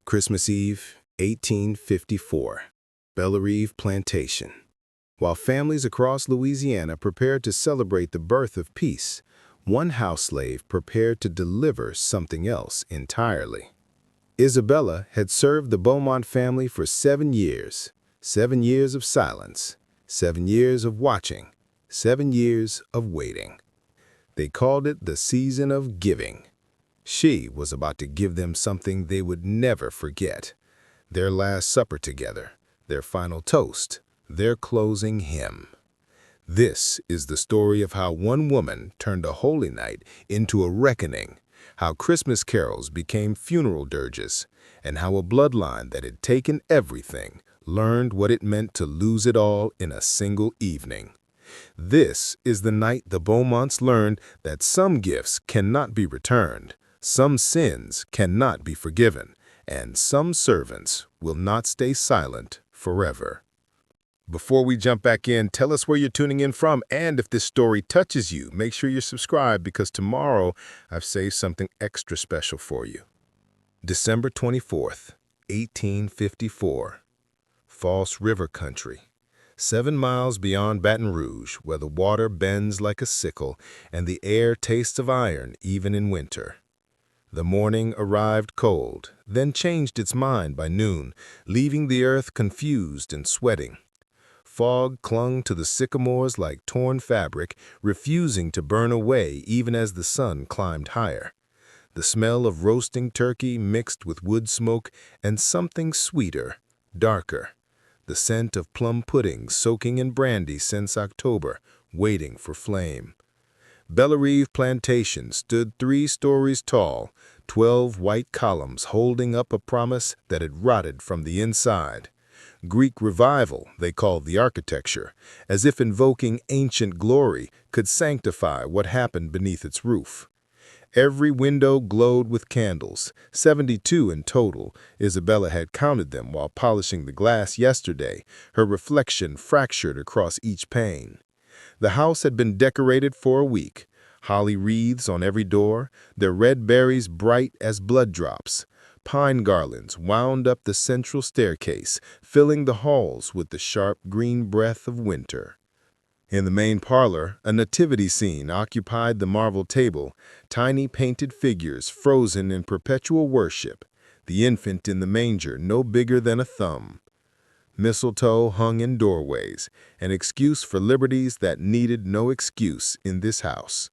Christmas Eve, 1854, Bellerive Plantation. While families across Louisiana prepared to celebrate the birth of peace, one house slave prepared to deliver something else entirely. Isabella had served the Beaumont family for 7 years, 7 years of silence, 7 years of watching, 7 years of waiting. They called it the season of giving. She was about to give them something they would never forget. Their last supper together, their final toast, their closing hymn. This is the story of how one woman turned a holy night into a reckoning, how Christmas carols became funeral dirges, and how a bloodline that had taken everything learned what it meant to lose it all in a single evening. This is the night the Beaumonts learned that some gifts cannot be returned, some sins cannot be forgiven, and some servants will not stay silent forever. Before we jump back in, tell us where you're tuning in from, and if this story touches you, make sure you're subscribed because tomorrow I've saved something extra special for you. December 24th, 1854, False River Country. 7 miles beyond Baton Rouge, where the water bends like a sickle and the air tastes of iron even in winter. The morning arrived cold, then changed its mind by noon, leaving the earth confused and sweating. Fog clung to the sycamores like torn fabric, refusing to burn away even as the sun climbed higher. The smell of roasting turkey mixed with wood smoke and something sweeter, darker. The scent of plum pudding soaking in brandy since October, waiting for flame. Bellerive Plantation stood 3 stories tall, 12 white columns holding up a promise that had rotted from the inside. Greek revival, they called the architecture, as if invoking ancient glory could sanctify what happened beneath its roof. Every window glowed with candles, 72 in total. Isabella had counted them while polishing the glass yesterday, her reflection fractured across each pane. The house had been decorated for a week, holly wreaths on every door, their red berries bright as blood drops. Pine garlands wound up the central staircase, filling the halls with the sharp green breath of winter. In the main parlor, a nativity scene occupied the marble table, tiny painted figures frozen in perpetual worship, the infant in the manger no bigger than a thumb. Mistletoe hung in doorways, an excuse for liberties that needed no excuse in this house.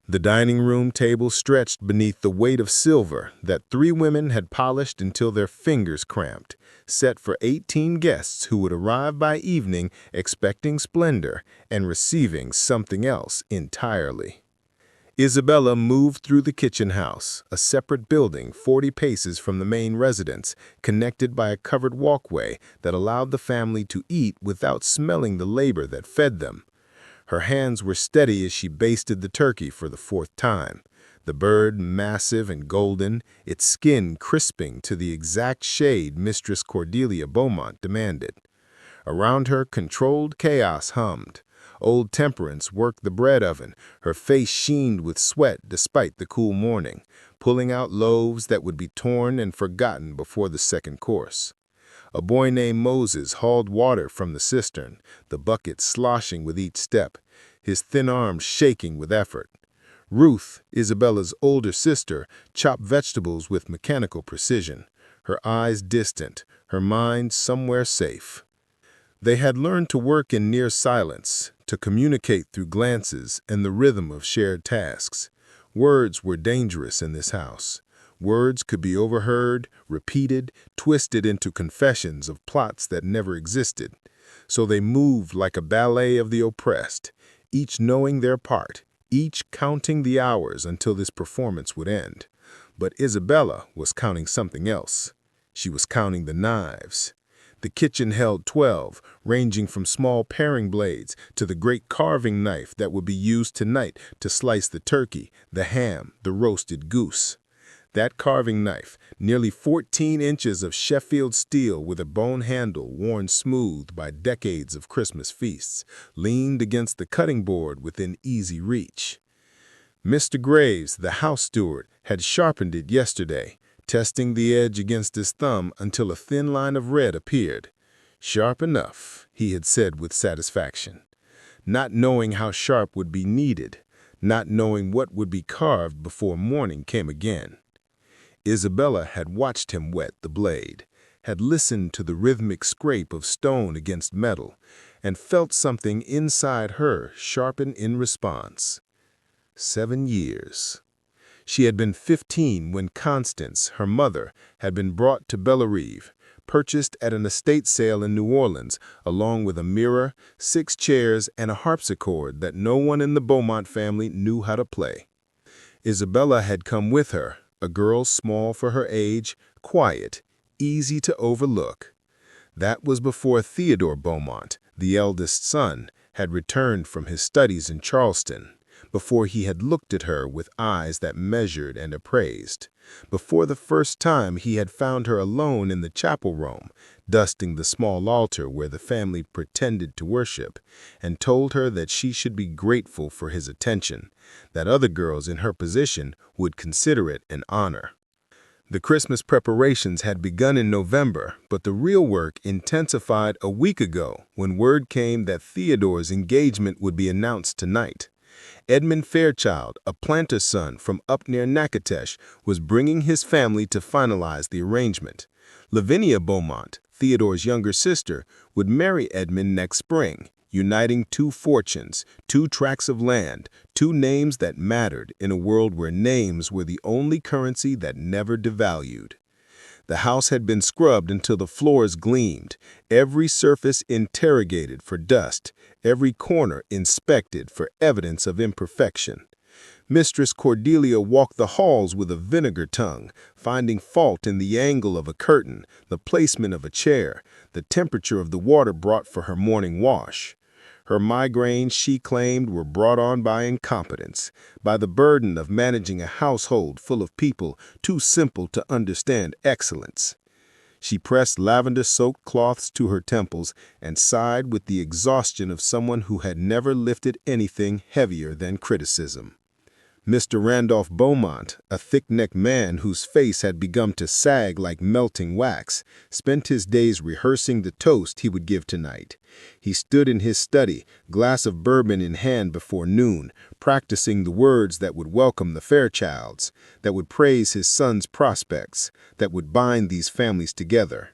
The dining room table stretched beneath the weight of silver that 3 women had polished until their fingers cramped, set for 18 guests who would arrive by evening expecting splendor and receiving something else entirely. Isabella moved through the kitchen house, a separate building 40 paces from the main residence, connected by a covered walkway that allowed the family to eat without smelling the labor that fed them. Her hands were steady as she basted the turkey for the 4th time, the bird massive and golden, its skin crisping to the exact shade Mistress Cordelia Beaumont demanded. Around her, controlled chaos hummed. Old Temperance worked the bread oven, her face sheened with sweat despite the cool morning, pulling out loaves that would be torn and forgotten before the 2nd course. A boy named Moses hauled water from the cistern, the bucket sloshing with each step, his thin arms shaking with effort. Ruth, Isabella's older sister, chopped vegetables with mechanical precision, her eyes distant, her mind somewhere safe. They had learned to work in near silence, to communicate through glances and the rhythm of shared tasks. Words were dangerous in this house. Words could be overheard, repeated, twisted into confessions of plots that never existed. So they moved like a ballet of the oppressed, each knowing their part, each counting the hours until this performance would end. But Isabella was counting something else. She was counting the knives. The kitchen held 12, ranging from small paring blades to the great carving knife that would be used tonight to slice the turkey, the ham, the roasted goose. That carving knife, nearly 14 inches of Sheffield steel with a bone handle worn smooth by decades of Christmas feasts, leaned against the cutting board within easy reach. Mr. Graves, the house steward, had sharpened it yesterday, testing the edge against his thumb until a thin line of red appeared. "Sharp enough," he had said with satisfaction, not knowing how sharp would be needed, not knowing what would be carved before morning came again. Isabella had watched him wet the blade, had listened to the rhythmic scrape of stone against metal, and felt something inside her sharpen in response. 7 years. She had been 15 when Constance, her mother, had been brought to Bellerive, purchased at an estate sale in New Orleans, along with a mirror, 6 chairs, and a harpsichord that no one in the Beaumont family knew how to play. Isabella had come with her, a girl small for her age, quiet, easy to overlook. That was before Theodore Beaumont, the eldest son, had returned from his studies in Charleston, before he had looked at her with eyes that measured and appraised, before the first time he had found her alone in the chapel room, dusting the small altar where the family pretended to worship, and told her that she should be grateful for his attention, that other girls in her position would consider it an honor. The Christmas preparations had begun in November, but the real work intensified a week ago when word came that Theodore's engagement would be announced tonight. Edmund Fairchild, a planter's son from up near Natchitoches, was bringing his family to finalize the arrangement. Lavinia Beaumont, Theodore's younger sister, would marry Edmund next spring, uniting 2 fortunes, 2 tracts of land, 2 names that mattered in a world where names were the only currency that never devalued. The house had been scrubbed until the floors gleamed, every surface interrogated for dust, every corner inspected for evidence of imperfection. Mistress Cordelia walked the halls with a vinegar tongue, finding fault in the angle of a curtain, the placement of a chair, the temperature of the water brought for her morning wash. Her migraines, she claimed, were brought on by incompetence, by the burden of managing a household full of people too simple to understand excellence. She pressed lavender-soaked cloths to her temples and sighed with the exhaustion of someone who had never lifted anything heavier than criticism. Mr. Randolph Beaumont, a thick-necked man whose face had begun to sag like melting wax, spent his days rehearsing the toast he would give tonight. He stood in his study, glass of bourbon in hand before noon, practicing the words that would welcome the Fairchilds, that would praise his son's prospects, that would bind these families together.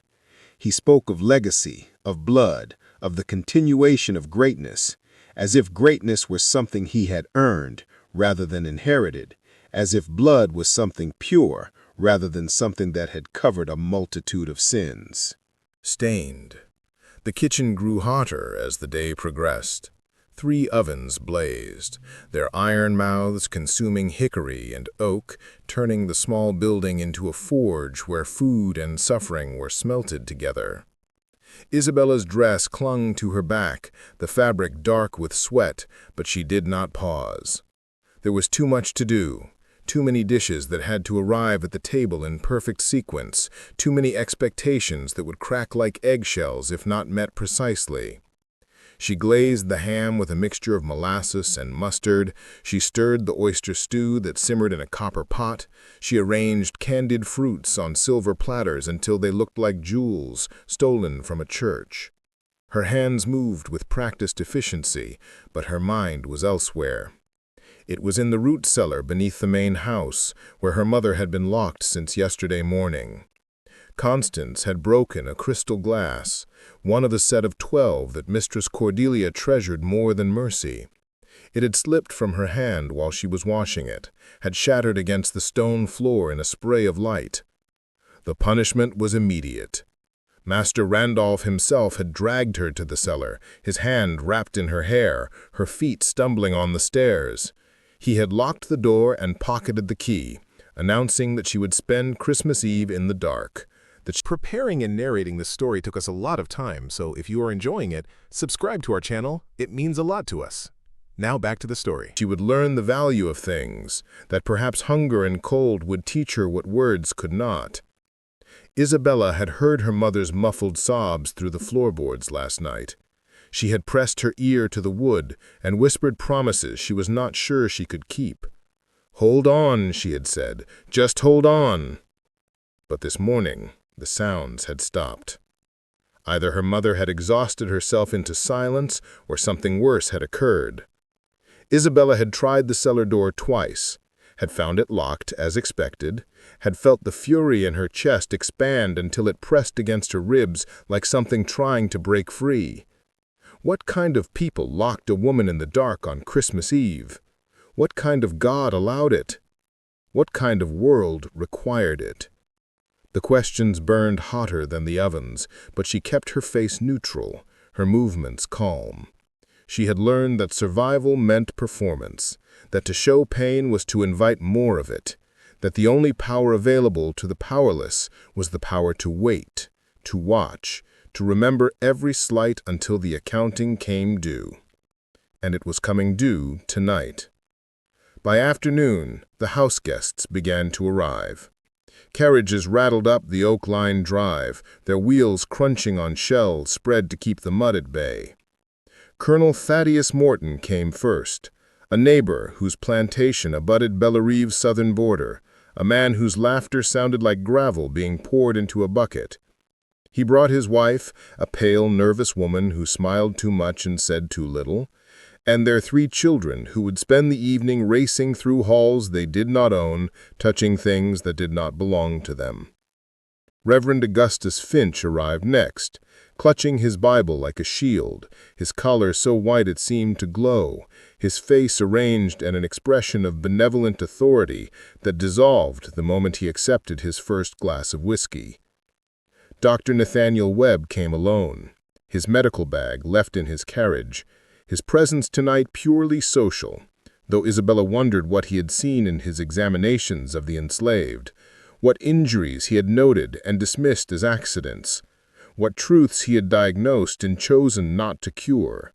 He spoke of legacy, of blood, of the continuation of greatness, as if greatness were something he had earned, rather than inherited, as if blood was something pure, rather than something that had covered a multitude of sins. Stained. The kitchen grew hotter as the day progressed. 3 ovens blazed, their iron mouths consuming hickory and oak, turning the small building into a forge where food and suffering were smelted together. Isabella's dress clung to her back, the fabric dark with sweat, but she did not pause. There was too much to do, too many dishes that had to arrive at the table in perfect sequence, too many expectations that would crack like eggshells if not met precisely. She glazed the ham with a mixture of molasses and mustard. She stirred the oyster stew that simmered in a copper pot. She arranged candied fruits on silver platters until they looked like jewels stolen from a church. Her hands moved with practiced efficiency, but her mind was elsewhere. It was in the root cellar beneath the main house, where her mother had been locked since yesterday morning. Constance had broken a crystal glass, one of the set of 12 that Mistress Cordelia treasured more than mercy. It had slipped from her hand while she was washing it, had shattered against the stone floor in a spray of light. The punishment was immediate. Master Randolph himself had dragged her to the cellar, his hand wrapped in her hair, her feet stumbling on the stairs. He had locked the door and pocketed the key, announcing that she would spend Christmas Eve in the dark. Preparing and narrating this story took us a lot of time, so if you are enjoying it, subscribe to our channel. It means a lot to us. Now back to the story. She would learn the value of things, that perhaps hunger and cold would teach her what words could not. Isabella had heard her mother's muffled sobs through the floorboards last night. She had pressed her ear to the wood and whispered promises she was not sure she could keep. "Hold on," she had said. "Just hold on." But this morning, the sounds had stopped. Either her mother had exhausted herself into silence, or something worse had occurred. Isabella had tried the cellar door twice, had found it locked as expected, had felt the fury in her chest expand until it pressed against her ribs like something trying to break free. What kind of people locked a woman in the dark on Christmas Eve? What kind of God allowed it? What kind of world required it? The questions burned hotter than the ovens, but she kept her face neutral, her movements calm. She had learned that survival meant performance, that to show pain was to invite more of it, that the only power available to the powerless was the power to wait, to watch, to remember every slight until the accounting came due. And it was coming due tonight. By afternoon, the house guests began to arrive. Carriages rattled up the oak-lined drive, their wheels crunching on shells spread to keep the mud at bay. Colonel Thaddeus Morton came first, a neighbor whose plantation abutted Bellerive's southern border, a man whose laughter sounded like gravel being poured into a bucket. He brought his wife, a pale, nervous woman who smiled too much and said too little, and their 3 children who would spend the evening racing through halls they did not own, touching things that did not belong to them. Reverend Augustus Finch arrived next, clutching his Bible like a shield, his collar so white it seemed to glow, his face arranged in an expression of benevolent authority that dissolved the moment he accepted his first glass of whiskey. Dr. Nathaniel Webb came alone, his medical bag left in his carriage, his presence tonight purely social, though Isabella wondered what he had seen in his examinations of the enslaved, what injuries he had noted and dismissed as accidents, what truths he had diagnosed and chosen not to cure.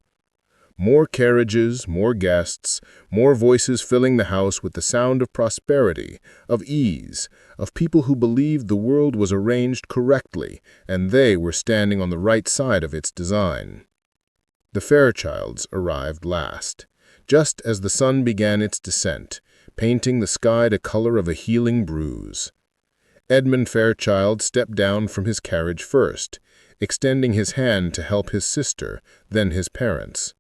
More carriages, more guests, more voices filling the house with the sound of prosperity, of ease, of people who believed the world was arranged correctly and they were standing on the right side of its design. The Fairchilds arrived last, just as the sun began its descent, painting the sky the color of a healing bruise. Edmund Fairchild stepped down from his carriage first, extending his hand to help his sister, then his parents.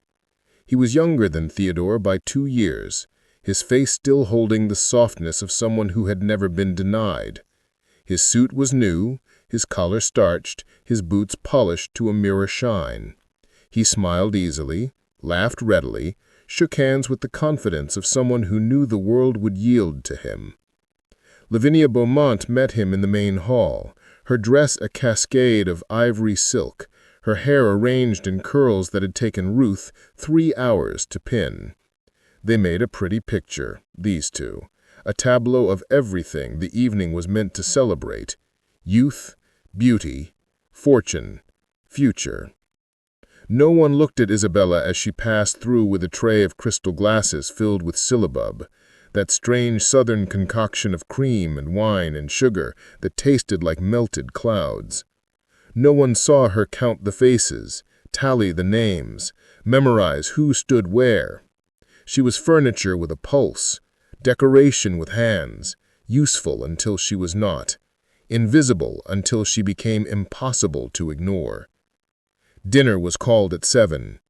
He was younger than Theodore by 2 years, his face still holding the softness of someone who had never been denied. His suit was new, his collar starched, his boots polished to a mirror shine. He smiled easily, laughed readily, shook hands with the confidence of someone who knew the world would yield to him. Lavinia Beaumont met him in the main hall, her dress a cascade of ivory silk, her hair arranged in curls that had taken Ruth 3 hours to pin. They made a pretty picture, these two, a tableau of everything the evening was meant to celebrate: youth, beauty, fortune, future. No one looked at Isabella as she passed through with a tray of crystal glasses filled with syllabub, that strange southern concoction of cream and wine and sugar that tasted like melted clouds. No one saw her count the faces, tally the names, memorize who stood where. She was furniture with a pulse, decoration with hands, useful until she was not, invisible until she became impossible to ignore. Dinner was called at 7.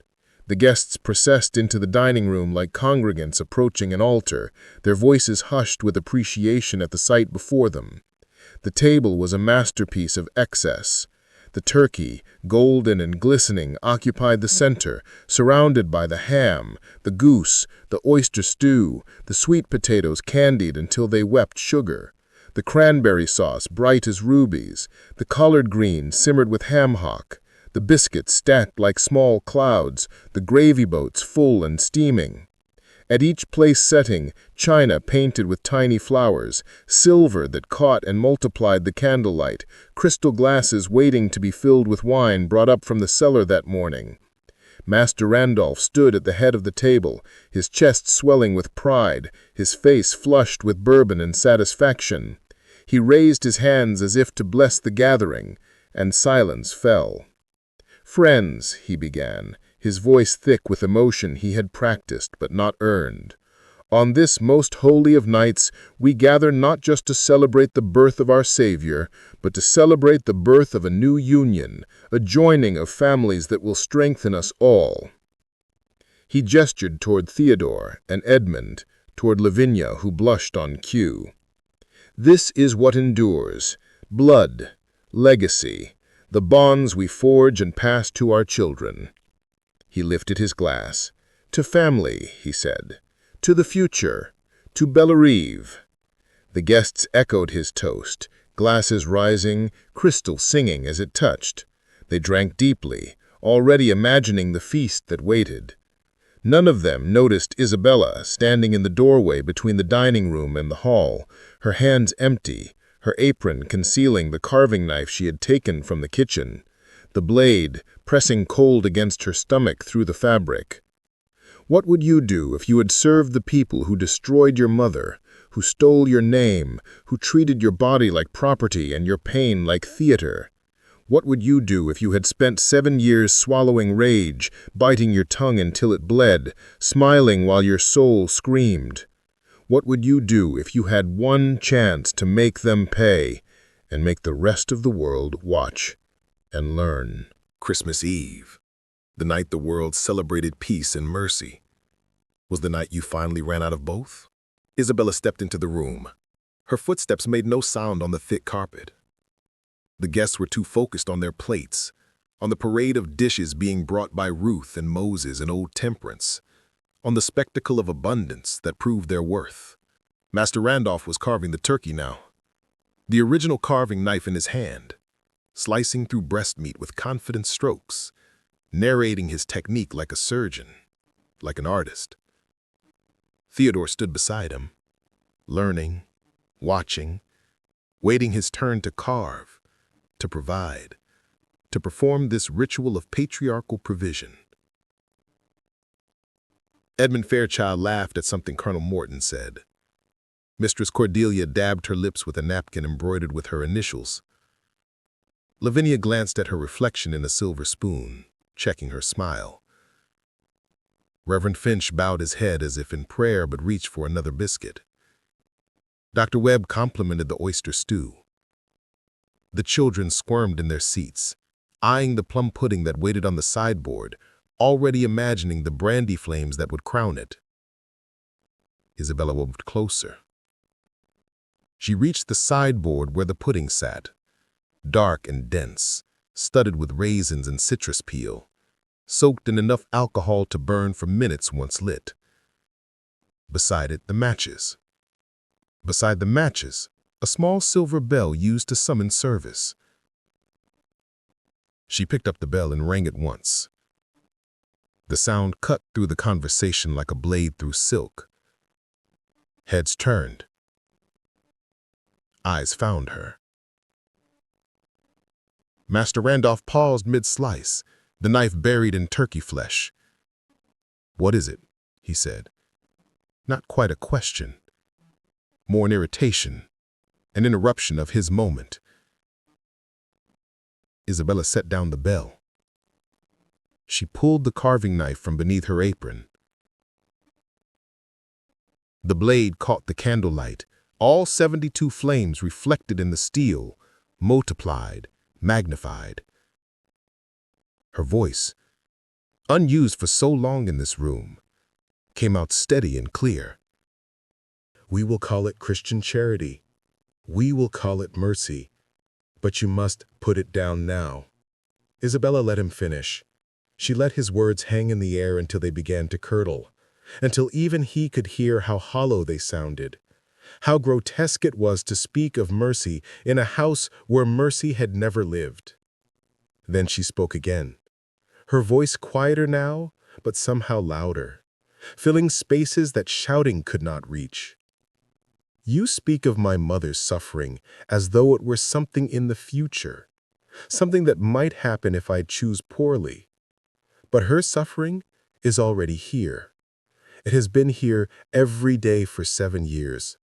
The guests processed into the dining room like congregants approaching an altar, their voices hushed with appreciation at the sight before them. The table was a masterpiece of excess. The turkey, golden and glistening, occupied the center, surrounded by the ham, the goose, the oyster stew, the sweet potatoes candied until they wept sugar, the cranberry sauce bright as rubies, the collard greens simmered with ham hock, the biscuits stacked like small clouds, the gravy boats full and steaming. At each place setting, china painted with tiny flowers, silver that caught and multiplied the candlelight, crystal glasses waiting to be filled with wine brought up from the cellar that morning. Master Randolph stood at the head of the table, his chest swelling with pride, his face flushed with bourbon and satisfaction. He raised his hands as if to bless the gathering, and silence fell. "Friends," he began, his voice thick with emotion he had practiced but not earned, On this most holy of nights, we gather not just to celebrate the birth of our Savior, but to celebrate the birth of a new union, a joining of families that will strengthen us all." He gestured toward Theodore and Edmund, toward Lavinia, who blushed on cue. "This is what endures: blood, legacy, the bonds we forge and pass to our children." He lifted his glass. "To family," he said. "To the future. To Bellerive." The guests echoed his toast, glasses rising, crystal singing as it touched. They drank deeply, already imagining the feast that waited. None of them noticed Isabella standing in the doorway between the dining room and the hall, her hands empty, her apron concealing the carving knife she had taken from the kitchen, the blade pressing cold against her stomach through the fabric. "What would you do if you had served the people who destroyed your mother, who stole your name, who treated your body like property and your pain like theater? What would you do if you had spent 7 years swallowing rage, biting your tongue until it bled, smiling while your soul screamed? What would you do if you had one chance to make them pay and make the rest of the world watch and learn?" Christmas Eve, the night the world celebrated peace and mercy, was the night you finally ran out of both? Isabella stepped into the room. Her footsteps made no sound on the thick carpet. The guests were too focused on their plates, on the parade of dishes being brought by Ruth and Moses and Old Temperance, on the spectacle of abundance that proved their worth. Master Randolph was carving the turkey now, the original carving knife in his hand, slicing through breast meat with confident strokes, narrating his technique like a surgeon, like an artist. Theodore stood beside him, learning, watching, waiting his turn to carve, to provide, to perform this ritual of patriarchal provision. Edmund Fairchild laughed at something Colonel Morton said. Mistress Cordelia dabbed her lips with a napkin embroidered with her initials. Lavinia glanced at her reflection in a silver spoon, checking her smile. Reverend Finch bowed his head as if in prayer but reached for another biscuit. Dr. Webb complimented the oyster stew. The children squirmed in their seats, eyeing the plum pudding that waited on the sideboard, already imagining the brandy flames that would crown it. Isabella moved closer. She reached the sideboard where the pudding sat, dark and dense, studded with raisins and citrus peel, soaked in enough alcohol to burn for minutes once lit. Beside it, the matches. Beside the matches, a small silver bell used to summon service. She picked up the bell and rang it once. The sound cut through the conversation like a blade through silk. Heads turned. Eyes found her. Master Randolph paused mid-slice, the knife buried in turkey flesh. "What is it?" he said. Not quite a question. More an irritation, an interruption of his moment. Isabella set down the bell. She pulled the carving knife from beneath her apron. The blade caught the candlelight, all 72 flames reflected in the steel, multiplied, magnified. Her voice, unused for so long in this room, came out steady and clear. "We will call it Christian charity. We will call it mercy. But you must put it down now." Isabella let him finish. She let his words hang in the air until they began to curdle, until even he could hear how hollow they sounded, how grotesque it was to speak of mercy in a house where mercy had never lived. Then she spoke again, her voice quieter now, but somehow louder, filling spaces that shouting could not reach. "You speak of my mother's suffering as though it were something in the future, something that might happen if I choose poorly. But her suffering is already here. It has been here every day for 7 years.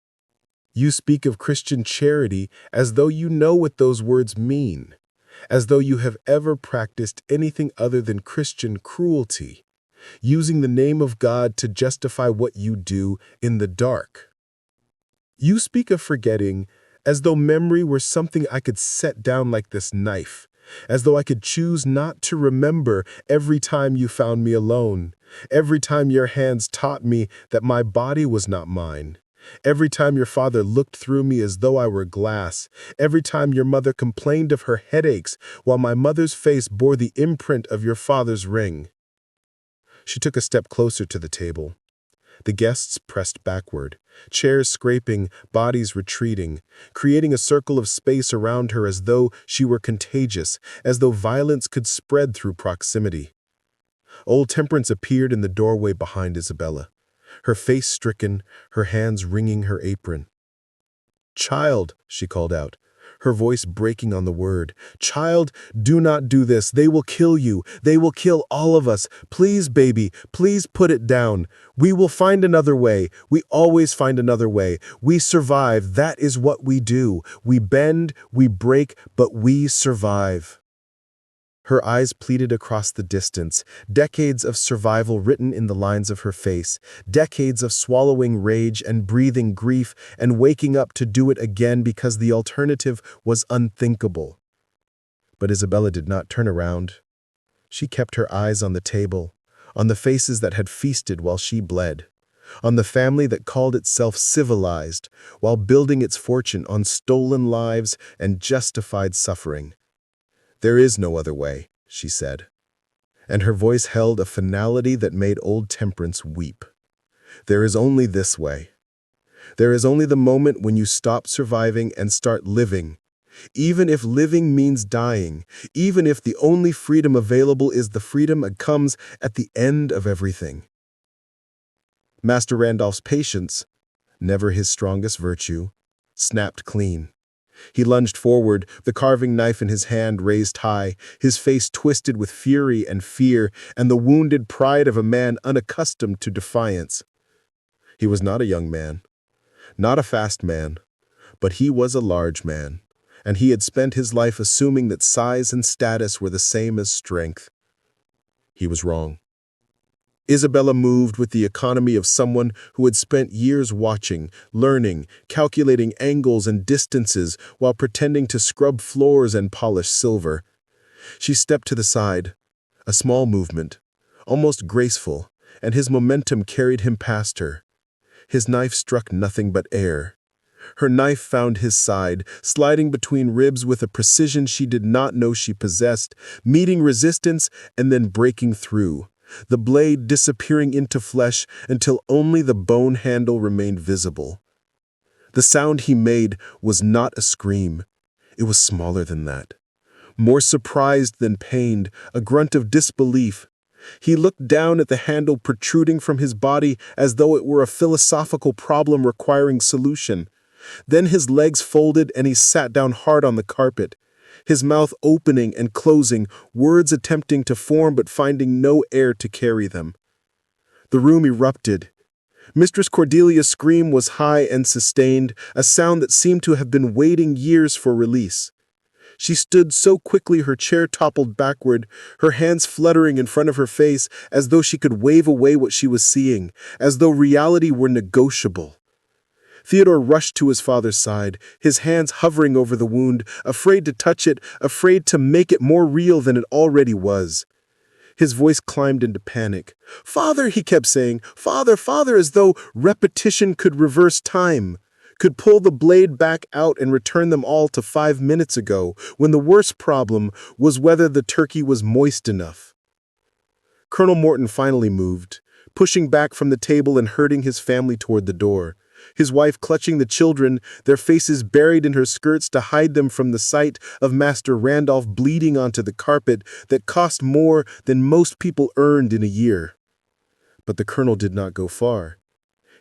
You speak of Christian charity as though you know what those words mean, as though you have ever practiced anything other than Christian cruelty, using the name of God to justify what you do in the dark. You speak of forgetting as though memory were something I could set down like this knife, as though I could choose not to remember every time you found me alone, every time your hands taught me that my body was not mine, every time your father looked through me as though I were glass, every time your mother complained of her headaches while my mother's face bore the imprint of your father's ring. She took a step closer to the table. The guests pressed backward, chairs scraping, bodies retreating, creating a circle of space around her as though she were contagious, as though violence could spread through proximity. Old Temperance appeared in the doorway behind Isabella, her face stricken, her hands wringing her apron. "Child," she called out, her voice breaking on the word. "Child, do not do this. They will kill you. They will kill all of us. Please, baby, please put it down. We will find another way. We always find another way. We survive. That is what we do. We bend, we break, but we survive." Her eyes pleaded across the distance, decades of survival written in the lines of her face, decades of swallowing rage and breathing grief and waking up to do it again because the alternative was unthinkable. But Isabella did not turn around. She kept her eyes on the table, on the faces that had feasted while she bled, on the family that called itself civilized while building its fortune on stolen lives and justified suffering. "There is no other way," she said, and her voice held a finality that made Old Temperance weep. "There is only this way. There is only the moment when you stop surviving and start living, even if living means dying, even if the only freedom available is the freedom that comes at the end of everything." Master Randolph's patience, never his strongest virtue, snapped clean. He lunged forward, the carving knife in his hand raised high, his face twisted with fury and fear and the wounded pride of a man unaccustomed to defiance. He was not a young man, not a fast man, but he was a large man, and he had spent his life assuming that size and status were the same as strength. He was wrong. Isabella moved with the economy of someone who had spent years watching, learning, calculating angles and distances while pretending to scrub floors and polish silver. She stepped to the side, a small movement, almost graceful, and his momentum carried him past her. His knife struck nothing but air. Her knife found his side, sliding between ribs with a precision she did not know she possessed, meeting resistance and then breaking through, the blade disappearing into flesh until only the bone handle remained visible. The sound he made was not a scream. It was smaller than that. More surprised than pained, a grunt of disbelief. He looked down at the handle protruding from his body as though it were a philosophical problem requiring solution. Then his legs folded and he sat down hard on the carpet, his mouth opening and closing, words attempting to form but finding no air to carry them. The room erupted. Mistress Cordelia's scream was high and sustained, a sound that seemed to have been waiting years for release. She stood so quickly her chair toppled backward, her hands fluttering in front of her face as though she could wave away what she was seeing, as though reality were negotiable. Theodore rushed to his father's side, his hands hovering over the wound, afraid to touch it, afraid to make it more real than it already was. His voice climbed into panic. "Father," he kept saying, "Father, Father," as though repetition could reverse time, could pull the blade back out and return them all to 5 minutes ago, when the worst problem was whether the turkey was moist enough. Colonel Morton finally moved, pushing back from the table and herding his family toward the door. His wife clutching the children, their faces buried in her skirts to hide them from the sight of Master Randolph bleeding onto the carpet that cost more than most people earned in a year. But the colonel did not go far.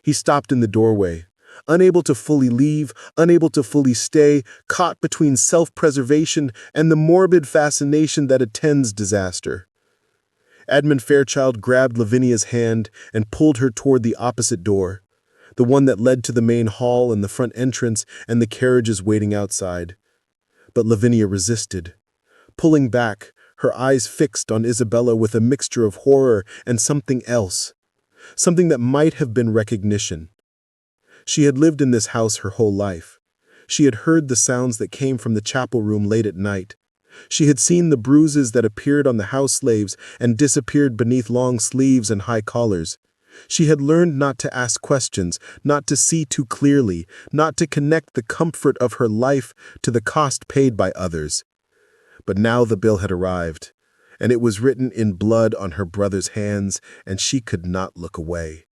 He stopped in the doorway, unable to fully leave, unable to fully stay, caught between self-preservation and the morbid fascination that attends disaster. Edmund Fairchild grabbed Lavinia's hand and pulled her toward the opposite door, the one that led to the main hall and the front entrance and the carriages waiting outside. But Lavinia resisted. Pulling back, her eyes fixed on Isabella with a mixture of horror and something else, something that might have been recognition. She had lived in this house her whole life. She had heard the sounds that came from the chapel room late at night. She had seen the bruises that appeared on the house slaves and disappeared beneath long sleeves and high collars. She had learned not to ask questions, not to see too clearly, not to connect the comfort of her life to the cost paid by others. But now the bill had arrived, and it was written in blood on her brother's hands, and she could not look away.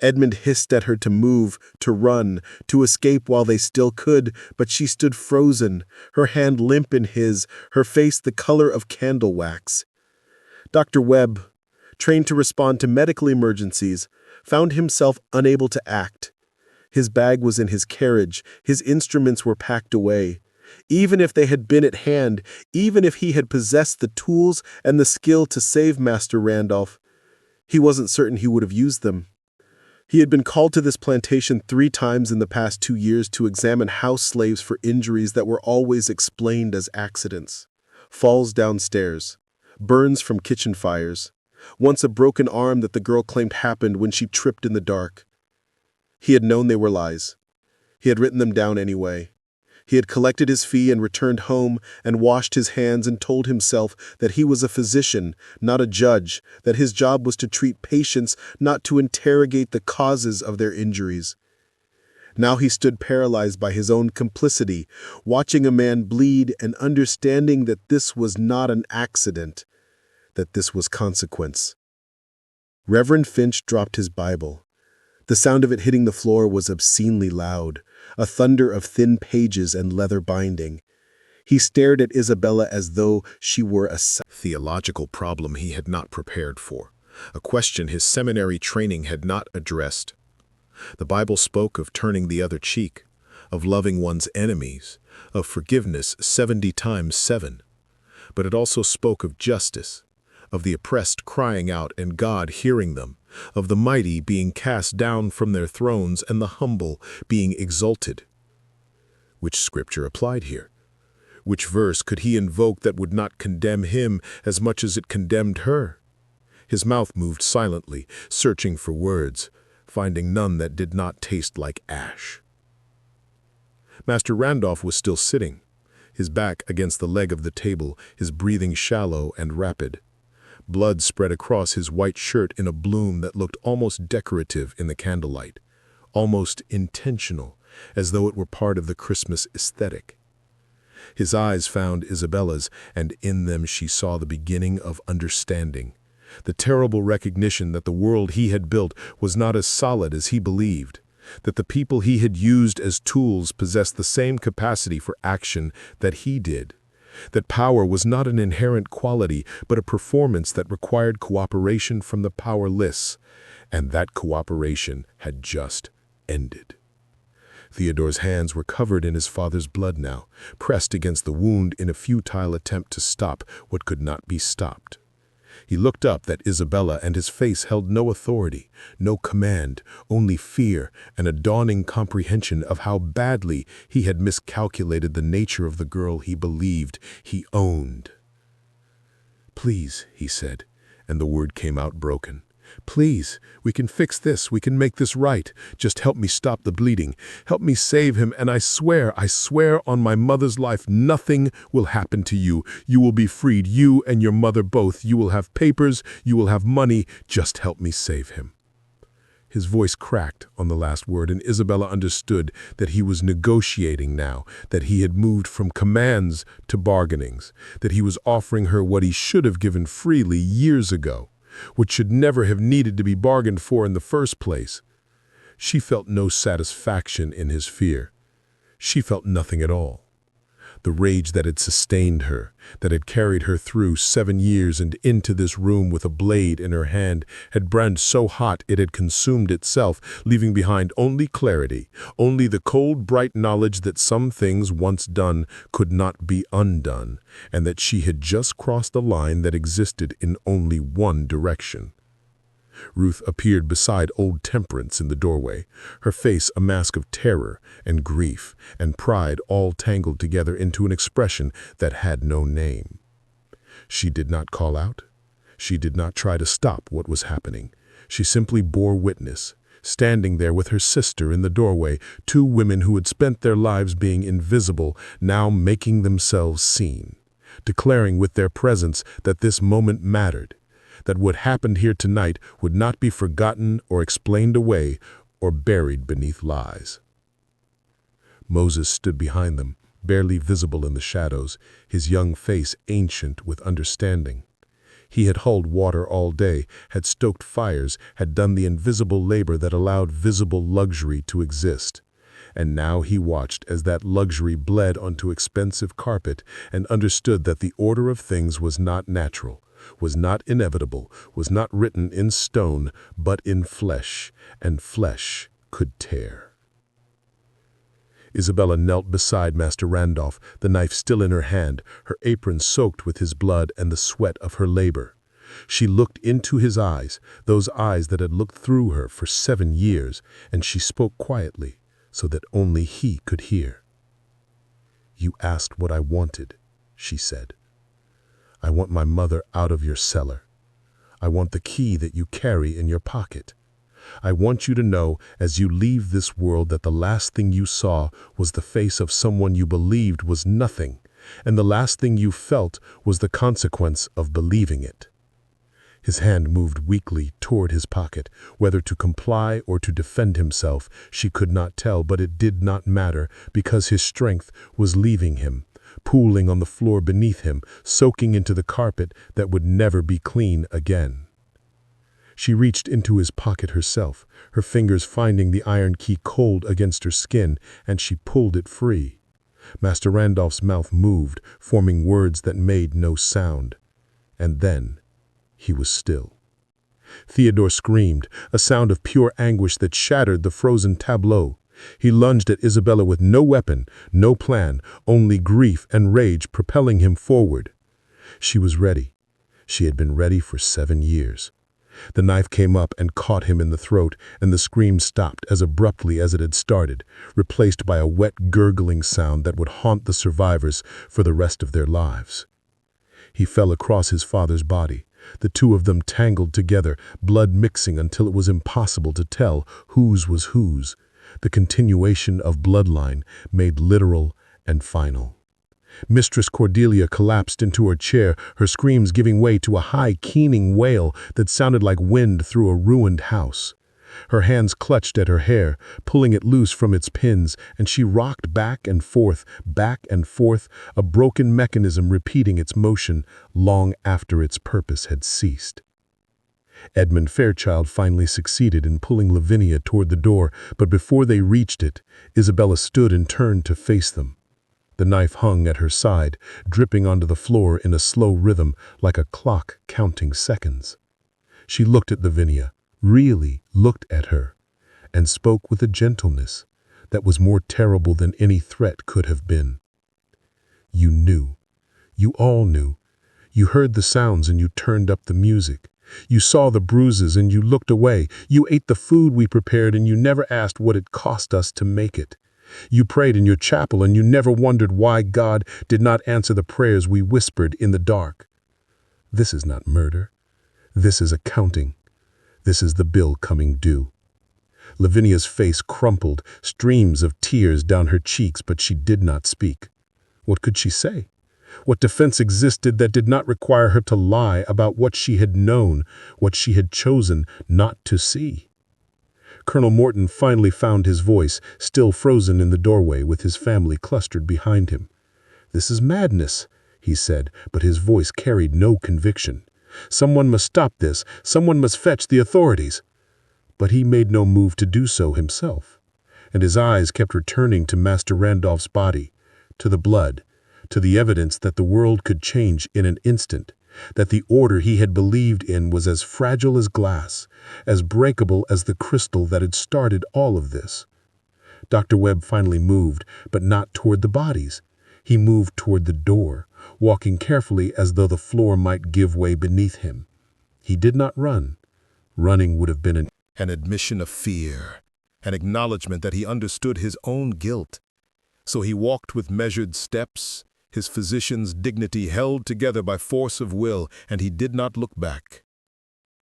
Edmund hissed at her to move, to run, to escape while they still could, but she stood frozen, her hand limp in his, her face the color of candle wax. Dr. Webb, trained to respond to medical emergencies, found himself unable to act. His bag was in his carriage, his instruments were packed away. Even if they had been at hand, even if he had possessed the tools and the skill to save Master Randolph, he wasn't certain he would have used them. He had been called to this plantation 3 times in the past 2 years to examine house slaves for injuries that were always explained as accidents. Falls downstairs, burns from kitchen fires, once a broken arm that the girl claimed happened when she tripped in the dark. He had known they were lies. He had written them down anyway. He had collected his fee and returned home and washed his hands and told himself that he was a physician, not a judge, that his job was to treat patients, not to interrogate the causes of their injuries. Now he stood paralyzed by his own complicity, watching a man bleed and understanding that this was not an accident, that this was consequence. Reverend Finch dropped his Bible. The sound of it hitting the floor was obscenely loud, a thunder of thin pages and leather binding. He stared at Isabella as though she were a theological problem he had not prepared for, a question his seminary training had not addressed. The Bible spoke of turning the other cheek, of loving one's enemies, of forgiveness 70 times 7. But it also spoke of justice, of the oppressed crying out and God hearing them, of the mighty being cast down from their thrones and the humble being exalted. Which scripture applied here? Which verse could he invoke that would not condemn him as much as it condemned her? His mouth moved silently, searching for words, finding none that did not taste like ash. Master Randolph was still sitting, his back against the leg of the table, his breathing shallow and rapid. Blood spread across his white shirt in a bloom that looked almost decorative in the candlelight, almost intentional, as though it were part of the Christmas aesthetic. His eyes found Isabella's, and in them she saw the beginning of understanding, the terrible recognition that the world he had built was not as solid as he believed, that the people he had used as tools possessed the same capacity for action that he did, that power was not an inherent quality but a performance that required cooperation from the powerless, and that cooperation had just ended. Theodore's hands were covered in his father's blood now, pressed against the wound in a futile attempt to stop what could not be stopped. He looked up at Isabella, and his face held no authority, no command, only fear and a dawning comprehension of how badly he had miscalculated the nature of the girl he believed he owned. "Please," he said, and the word came out broken. "Please, we can fix this, we can make this right. Just help me stop the bleeding. Help me save him, and I swear on my mother's life, nothing will happen to you. You will be freed, you and your mother both. You will have papers, you will have money. Just help me save him." His voice cracked on the last word, and Isabella understood that he was negotiating now, that he had moved from commands to bargainings, that he was offering her what he should have given freely years ago, which should never have needed to be bargained for in the first place. She felt no satisfaction in his fear. She felt nothing at all. The rage that had sustained her, that had carried her through 7 years and into this room with a blade in her hand, had burned so hot it had consumed itself, leaving behind only clarity, only the cold, bright knowledge that some things once done could not be undone, and that she had just crossed a line that existed in only one direction. Ruth appeared beside old Temperance in the doorway, her face a mask of terror and grief and pride all tangled together into an expression that had no name. She did not call out. She did not try to stop what was happening. She simply bore witness, standing there with her sister in the doorway, two women who had spent their lives being invisible, now making themselves seen, declaring with their presence that this moment mattered, that what happened here tonight would not be forgotten or explained away or buried beneath lies. Moses stood behind them, barely visible in the shadows, his young face ancient with understanding. He had hauled water all day, had stoked fires, had done the invisible labor that allowed visible luxury to exist. And now he watched as that luxury bled onto expensive carpet and understood that the order of things was not natural, was not inevitable, was not written in stone, but in flesh, and flesh could tear. Isabella knelt beside Master Randolph, the knife still in her hand, her apron soaked with his blood and the sweat of her labor. She looked into his eyes, those eyes that had looked through her for 7 years, and she spoke quietly, so that only he could hear. "You asked what I wanted," she said. "I want my mother out of your cellar. I want the key that you carry in your pocket. I want you to know as you leave this world that the last thing you saw was the face of someone you believed was nothing, and the last thing you felt was the consequence of believing it." His hand moved weakly toward his pocket. Whether to comply or to defend himself, she could not tell, but it did not matter, because his strength was leaving him, pooling on the floor beneath him, soaking into the carpet that would never be clean again. She reached into his pocket herself, her fingers finding the iron key cold against her skin, and she pulled it free. Master Randolph's mouth moved, forming words that made no sound. And then he was still. Theodore screamed, a sound of pure anguish that shattered the frozen tableau. He lunged at Isabella with no weapon, no plan, only grief and rage propelling him forward. She was ready. She had been ready for 7 years. The knife came up and caught him in the throat, and the scream stopped as abruptly as it had started, replaced by a wet, gurgling sound that would haunt the survivors for the rest of their lives. He fell across his father's body, the two of them tangled together, blood mixing until it was impossible to tell whose was whose, the continuation of bloodline made literal and final. Mistress Cordelia collapsed into her chair, her screams giving way to a high, keening wail that sounded like wind through a ruined house. Her hands clutched at her hair, pulling it loose from its pins, and she rocked back and forth, a broken mechanism repeating its motion long after its purpose had ceased. Edmund Fairchild finally succeeded in pulling Lavinia toward the door, but before they reached it, Isabella stood and turned to face them. The knife hung at her side, dripping onto the floor in a slow rhythm like a clock counting seconds. She looked at Lavinia, really looked at her, and spoke with a gentleness that was more terrible than any threat could have been. "You knew. You all knew. You heard the sounds and you turned up the music. You saw the bruises and you looked away. You ate the food we prepared and you never asked what it cost us to make it. You prayed in your chapel and you never wondered why God did not answer the prayers we whispered in the dark. This is not murder. This is accounting. This is the bill coming due." Lavinia's face crumpled, streams of tears down her cheeks, but she did not speak. What could she say? What defense existed that did not require her to lie about what she had known, what she had chosen not to see? Colonel Morton finally found his voice, still frozen in the doorway with his family clustered behind him. "This is madness," he said, but his voice carried no conviction. "Someone must stop this. Someone must fetch the authorities." But he made no move to do so himself, and his eyes kept returning to Master Randolph's body, to the blood, to the evidence that the world could change in an instant, that the order he had believed in was as fragile as glass, as breakable as the crystal that had started all of this. Dr. Webb finally moved, but not toward the bodies. He moved toward the door, walking carefully as though the floor might give way beneath him. He did not run. Running would have been an admission of fear, an acknowledgement that he understood his own guilt. So he walked with measured steps, his physician's dignity held together by force of will, and he did not look back.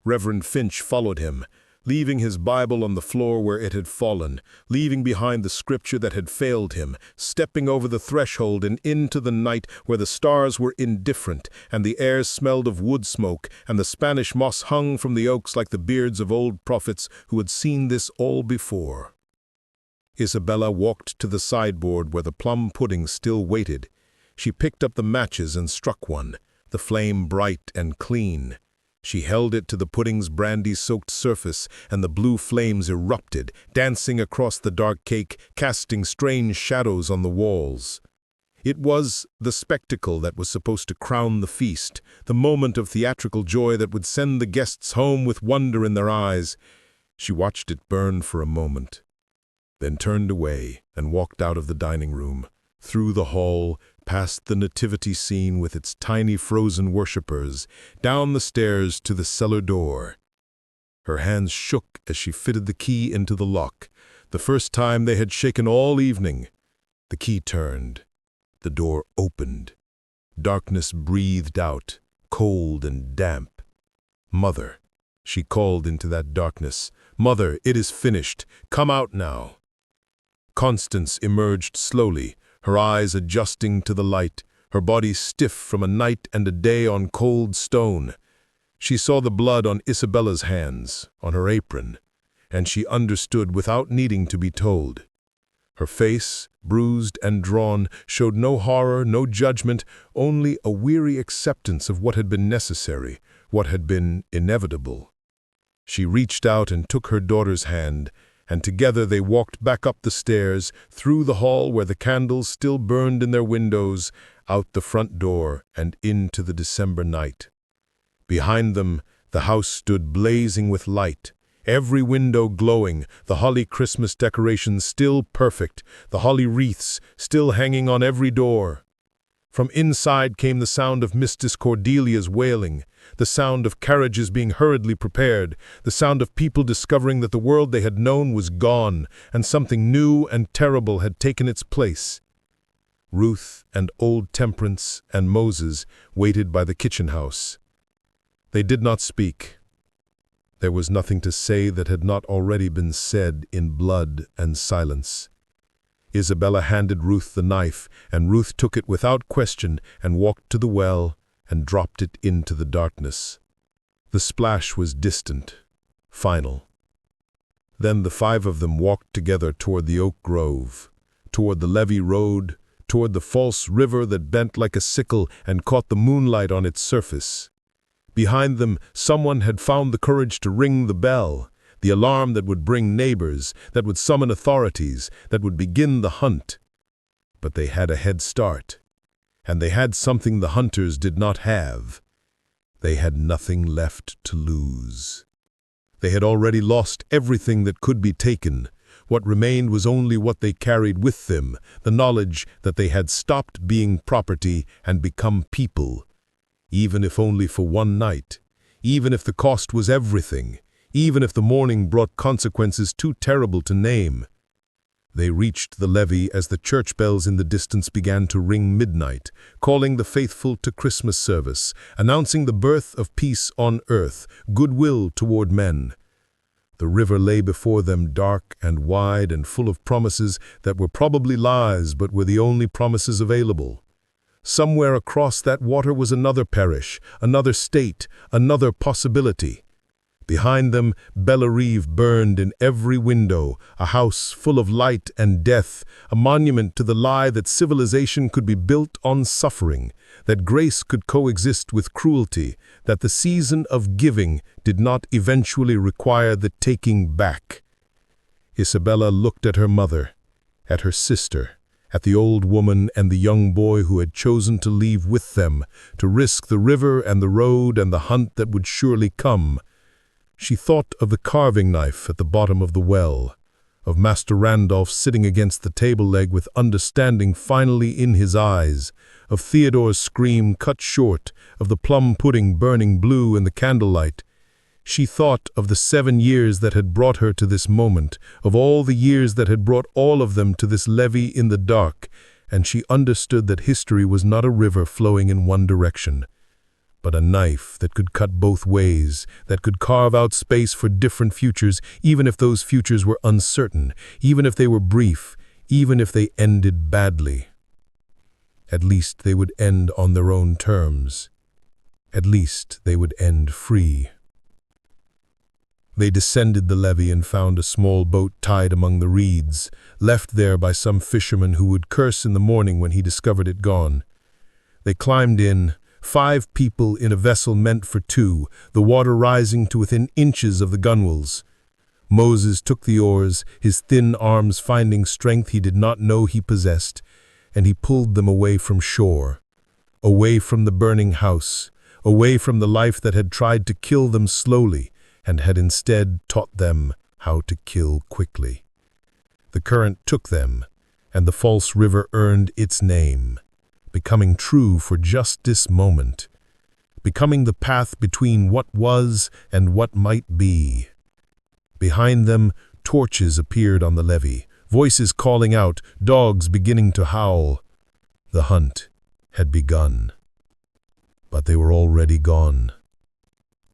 Reverend Finch followed him, leaving his Bible on the floor where it had fallen, leaving behind the scripture that had failed him, stepping over the threshold and into the night where the stars were indifferent, and the air smelled of wood smoke, and the Spanish moss hung from the oaks like the beards of old prophets who had seen this all before. Isabella walked to the sideboard where the plum pudding still waited. She picked up the matches and struck one, the flame bright and clean. She held it to the pudding's brandy-soaked surface, and the blue flames erupted, dancing across the dark cake, casting strange shadows on the walls. It was the spectacle that was supposed to crown the feast, the moment of theatrical joy that would send the guests home with wonder in their eyes. She watched it burn for a moment, then turned away and walked out of the dining room, through the hall, past the nativity scene with its tiny frozen worshippers, down the stairs to the cellar door. Her hands shook as she fitted the key into the lock, the first time they had shaken all evening. The key turned. The door opened. Darkness breathed out, cold and damp. "Mother," she called into that darkness. "Mother, it is finished. Come out now." Constance emerged slowly, her eyes adjusting to the light, her body stiff from a night and a day on cold stone. She saw the blood on Isabella's hands, on her apron, and she understood without needing to be told. Her face, bruised and drawn, showed no horror, no judgment, only a weary acceptance of what had been necessary, what had been inevitable. She reached out and took her daughter's hand, and together they walked back up the stairs, through the hall where the candles still burned in their windows, out the front door and into the December night. Behind them, the house stood blazing with light, every window glowing, the holly Christmas decorations still perfect, the holly wreaths still hanging on every door. From inside came the sound of Mistress Cordelia's wailing, the sound of carriages being hurriedly prepared, the sound of people discovering that the world they had known was gone, and something new and terrible had taken its place. Ruth and old Temperance and Moses waited by the kitchen house. They did not speak. There was nothing to say that had not already been said in blood and silence. Isabella handed Ruth the knife, and Ruth took it without question and walked to the well and dropped it into the darkness. The splash was distant, final. Then the five of them walked together toward the oak grove, toward the levee road, toward the false river that bent like a sickle and caught the moonlight on its surface. Behind them, someone had found the courage to ring the bell, the alarm that would bring neighbors, that would summon authorities, that would begin the hunt. But they had a head start, and they had something the hunters did not have. They had nothing left to lose. They had already lost everything that could be taken. What remained was only what they carried with them, the knowledge that they had stopped being property and become people, even if only for one night, even if the cost was everything, even if the morning brought consequences too terrible to name. They reached the levee as the church bells in the distance began to ring midnight, calling the faithful to Christmas service, announcing the birth of peace on earth, goodwill toward men. The river lay before them dark and wide and full of promises that were probably lies but were the only promises available. Somewhere across that water was another parish, another state, another possibility. Behind them, Bellerive burned in every window, a house full of light and death, a monument to the lie that civilization could be built on suffering, that grace could coexist with cruelty, that the season of giving did not eventually require the taking back. Isabella looked at her mother, at her sister, at the old woman and the young boy who had chosen to leave with them, to risk the river and the road and the hunt that would surely come. She thought of the carving knife at the bottom of the well, of Master Randolph sitting against the table leg with understanding finally in his eyes, of Theodore's scream cut short, of the plum pudding burning blue in the candlelight. She thought of the 7 years that had brought her to this moment, of all the years that had brought all of them to this levee in the dark, and she understood that history was not a river flowing in one direction, but a knife that could cut both ways, that could carve out space for different futures, even if those futures were uncertain, even if they were brief, even if they ended badly. At least they would end on their own terms. At least they would end free. They descended the levee and found a small boat tied among the reeds, left there by some fisherman who would curse in the morning when he discovered it gone. They climbed in, 5 people in a vessel meant for 2, the water rising to within inches of the gunwales. Moses took the oars, his thin arms finding strength he did not know he possessed, and he pulled them away from shore, away from the burning house, away from the life that had tried to kill them slowly and had instead taught them how to kill quickly. The current took them, and the false river earned its name, becoming true for just this moment, becoming the path between what was and what might be. Behind them, torches appeared on the levee, voices calling out, dogs beginning to howl. The hunt had begun. But they were already gone,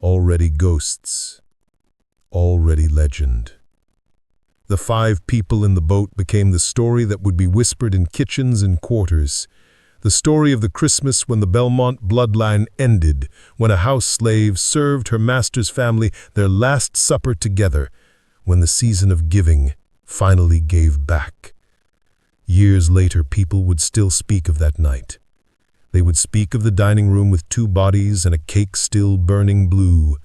already ghosts, already legend. The 5 people in the boat became the story that would be whispered in kitchens and quarters, the story of the Christmas when the Beaumont bloodline ended, when a house slave served her master's family their last supper together, when the season of giving finally gave back. Years later, people would still speak of that night. They would speak of the dining room with 2 bodies and a cake still burning blue.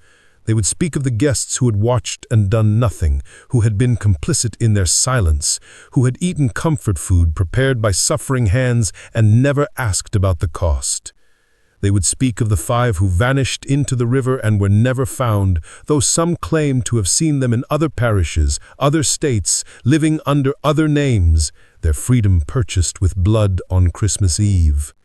They would speak of the guests who had watched and done nothing, who had been complicit in their silence, who had eaten comfort food prepared by suffering hands and never asked about the cost. They would speak of the 5 who vanished into the river and were never found, though some claimed to have seen them in other parishes, other states, living under other names, their freedom purchased with blood on Christmas Eve.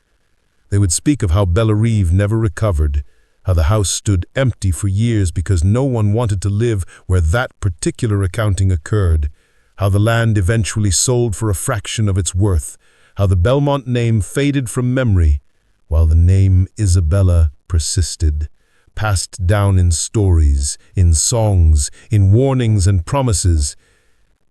They would speak of how Bellerive never recovered, how the house stood empty for years because no one wanted to live where that particular accounting occurred, how the land eventually sold for a fraction of its worth, how the Beaumont name faded from memory, while the name Isabella persisted, passed down in stories, in songs, in warnings and promises.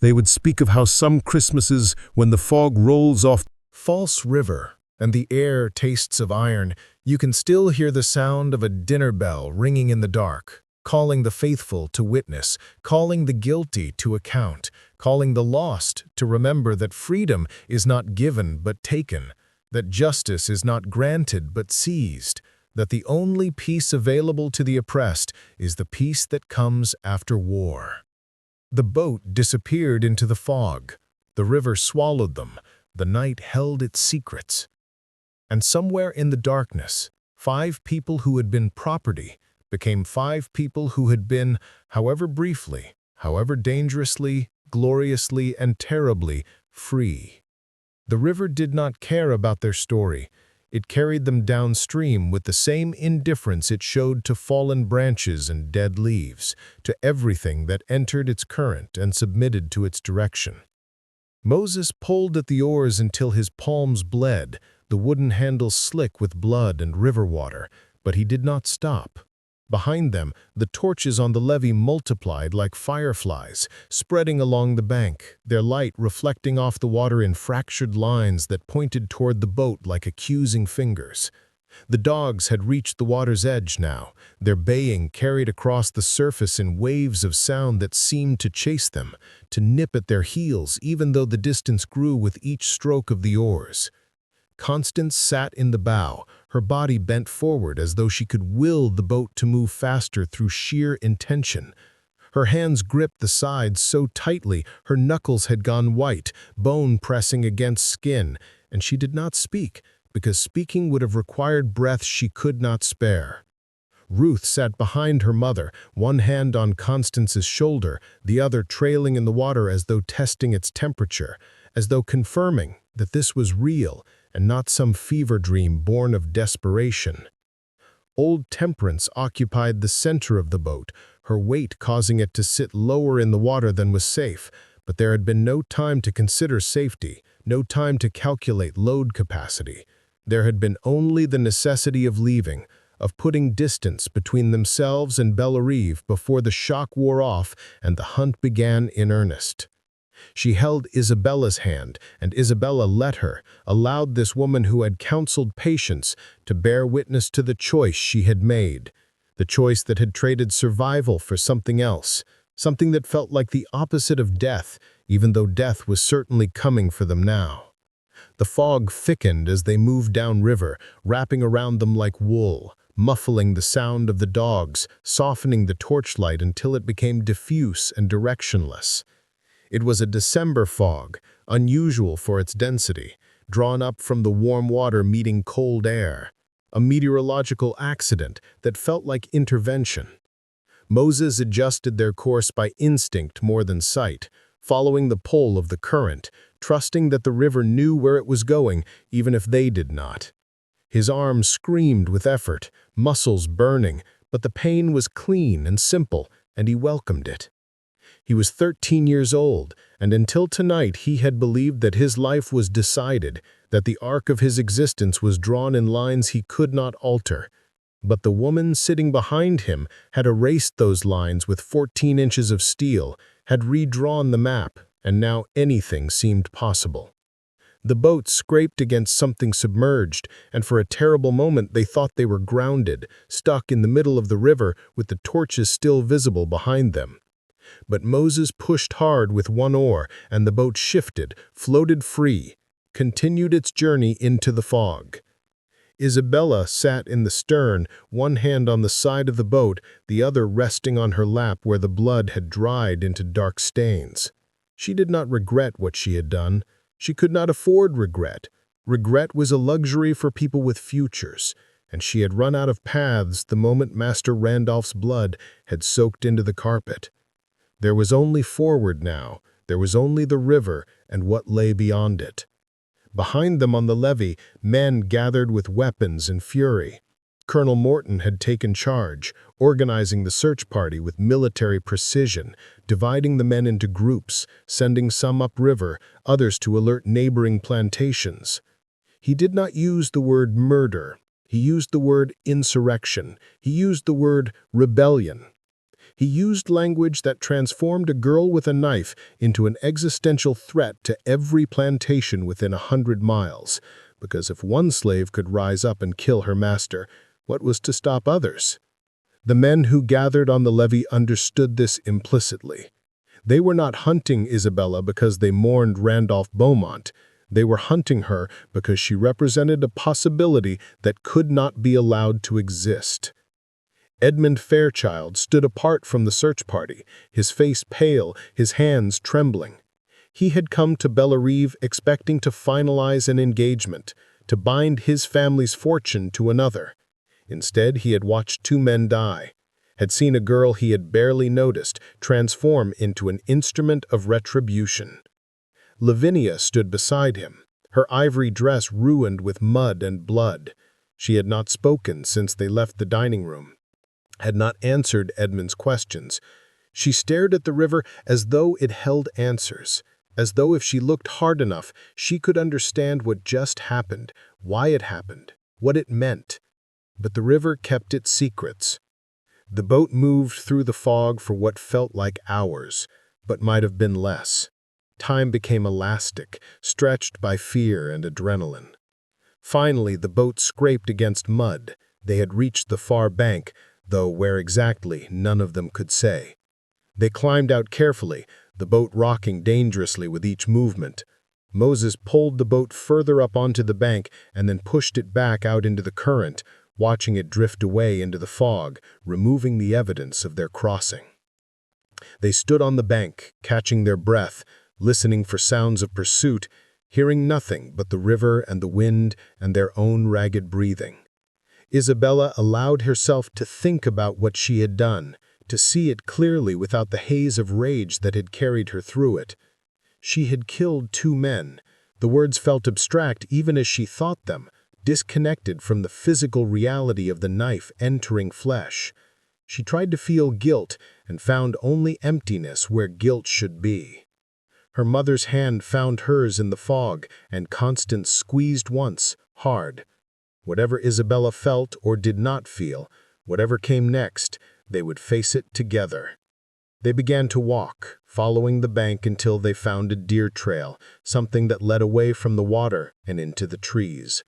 They would speak of how some Christmases, when the fog rolls off False river, and the air tastes of iron, you can still hear the sound of a dinner bell ringing in the dark, calling the faithful to witness, calling the guilty to account, calling the lost to remember that freedom is not given but taken, that justice is not granted but seized, that the only peace available to the oppressed is the peace that comes after war. The boat disappeared into the fog. The river swallowed them. The night held its secrets. And somewhere in the darkness, 5 people who had been property became 5 people who had been, however briefly, however dangerously, gloriously, and terribly, free. The river did not care about their story. It carried them downstream with the same indifference it showed to fallen branches and dead leaves, to everything that entered its current and submitted to its direction. Moses pulled at the oars until his palms bled, the wooden handles slick with blood and river water, but he did not stop. Behind them, the torches on the levee multiplied like fireflies, spreading along the bank, their light reflecting off the water in fractured lines that pointed toward the boat like accusing fingers. The dogs had reached the water's edge now, their baying carried across the surface in waves of sound that seemed to chase them, to nip at their heels even though the distance grew with each stroke of the oars. Constance sat in the bow, her body bent forward as though she could will the boat to move faster through sheer intention. Her hands gripped the sides so tightly her knuckles had gone white, bone pressing against skin, and she did not speak, because speaking would have required breath she could not spare. Ruth sat behind her mother, one hand on Constance's shoulder, the other trailing in the water as though testing its temperature, as though confirming that this was real and not some fever dream born of desperation. Old Temperance occupied the center of the boat, her weight causing it to sit lower in the water than was safe, but there had been no time to consider safety, no time to calculate load capacity. There had been only the necessity of leaving, of putting distance between themselves and Bellerive before the shock wore off and the hunt began in earnest. She held Isabella's hand, and Isabella let her, allowed this woman who had counseled patience to bear witness to the choice she had made, the choice that had traded survival for something else, something that felt like the opposite of death, even though death was certainly coming for them now. The fog thickened as they moved downriver, wrapping around them like wool, muffling the sound of the dogs, softening the torchlight until it became diffuse and directionless. It was a December fog, unusual for its density, drawn up from the warm water meeting cold air, a meteorological accident that felt like intervention. Moses adjusted their course by instinct more than sight, following the pull of the current, trusting that the river knew where it was going, even if they did not. His arms screamed with effort, muscles burning, but the pain was clean and simple, and he welcomed it. He was 13 years old, and until tonight he had believed that his life was decided, that the arc of his existence was drawn in lines he could not alter. But the woman sitting behind him had erased those lines with 14 inches of steel, had redrawn the map, and now anything seemed possible. The boat scraped against something submerged, and for a terrible moment they thought they were grounded, stuck in the middle of the river with the torches still visible behind them. But Moses pushed hard with one oar, and the boat shifted, floated free, continued its journey into the fog. Isabella sat in the stern, one hand on the side of the boat, the other resting on her lap where the blood had dried into dark stains. She did not regret what she had done. She could not afford regret. Regret was a luxury for people with futures, and she had run out of paths the moment Master Randolph's blood had soaked into the carpet. There was only forward now. There was only the river and what lay beyond it. Behind them on the levee, men gathered with weapons and fury. Colonel Morton had taken charge, organizing the search party with military precision, dividing the men into groups, sending some upriver, others to alert neighboring plantations. He did not use the word murder. He used the word insurrection. He used the word rebellion. He used language that transformed a girl with a knife into an existential threat to every plantation within 100 miles, because if one slave could rise up and kill her master, what was to stop others? The men who gathered on the levee understood this implicitly. They were not hunting Isabella because they mourned Randolph Beaumont. They were hunting her because she represented a possibility that could not be allowed to exist. Edmund Fairchild stood apart from the search party, his face pale, his hands trembling. He had come to Bellerive expecting to finalize an engagement, to bind his family's fortune to another. Instead, he had watched two men die, had seen a girl he had barely noticed transform into an instrument of retribution. Lavinia stood beside him, her ivory dress ruined with mud and blood. She had not spoken since they left the dining room, had not answered Edmund's questions. She stared at the river as though it held answers, as though if she looked hard enough, she could understand what just happened, why it happened, what it meant. But the river kept its secrets. The boat moved through the fog for what felt like hours, but might have been less. Time became elastic, stretched by fear and adrenaline. Finally, the boat scraped against mud. They had reached the far bank, though where exactly, none of them could say. They climbed out carefully, the boat rocking dangerously with each movement. Moses pulled the boat further up onto the bank and then pushed it back out into the current, watching it drift away into the fog, removing the evidence of their crossing. They stood on the bank, catching their breath, listening for sounds of pursuit, hearing nothing but the river and the wind and their own ragged breathing. Isabella allowed herself to think about what she had done, to see it clearly without the haze of rage that had carried her through it. She had killed two men. The words felt abstract even as she thought them, disconnected from the physical reality of the knife entering flesh. She tried to feel guilt and found only emptiness where guilt should be. Her mother's hand found hers in the fog, and Constance squeezed once, hard. Whatever Isabella felt or did not feel, whatever came next, they would face it together. They began to walk, following the bank until they found a deer trail, something that led away from the water and into the trees.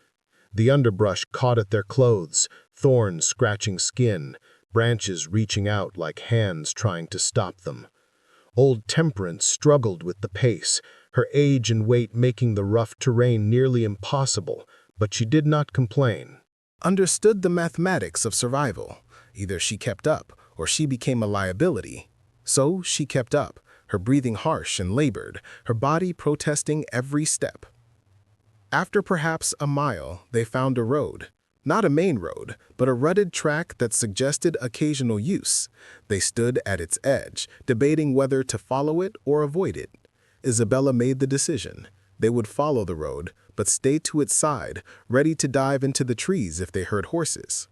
The underbrush caught at their clothes, thorns scratching skin, branches reaching out like hands trying to stop them. Old Temperance struggled with the pace, her age and weight making the rough terrain nearly impossible, but she did not complain. Understood the mathematics of survival. Either she kept up, or she became a liability. So she kept up, her breathing harsh and labored, her body protesting every step. After perhaps a mile, they found a road. Not a main road, but a rutted track that suggested occasional use. They stood at its edge, debating whether to follow it or avoid it. Isabella made the decision. They would follow the road, but stay to its side, ready to dive into the trees if they heard horses.